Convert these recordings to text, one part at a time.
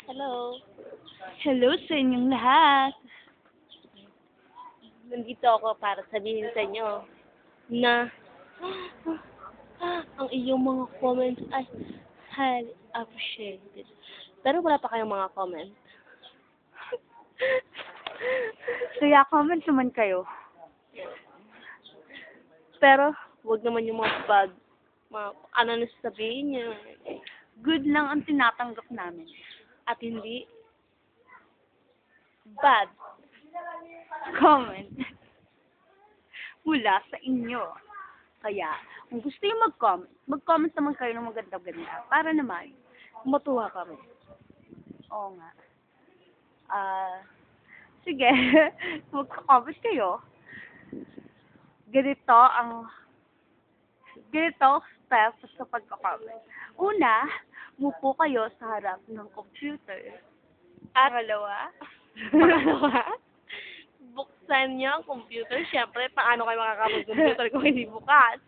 Hello. Hello sa inyong lahat. Nandito ako para sabihin sa inyo na ang iyong mga comments ay highly appreciated. Pero wala pa kayong mga comments. Kaya comment naman kayo. Pero, wag naman yung mga bad, ano na sabihin niyo. Good lang ang tinatanggap namin. At hindi bad. Comment. Mula sa inyo. Kaya, kung gusto yung mag-comment naman kayo ng maganda-ganda. Para naman, matuwa kami. Oo nga. Sige. Mag-comment kayo. Ganito steps sa pagka-comment. Una, mupo kayo sa harap ng computer. At Pangalawa, pangalawa, buksan niyo ang computer. Siyempre, paano kayo makakapag-computer kung hindi bukas?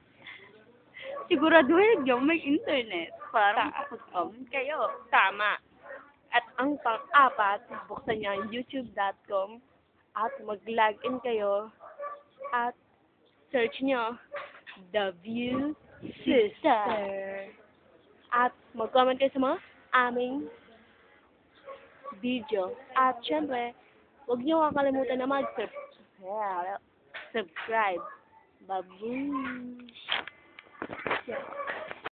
siguraduhin nyo may internet para Ta- makapag-comment kayo. Tama. At ang pang-apat, buksan niyo ang youtube.com at mag-login kayo at search niyo The View Sister. At mag-comment kayo sa mga aming video. At syempre, huwag niyo kakalimutan na mag-subscribe. Babush!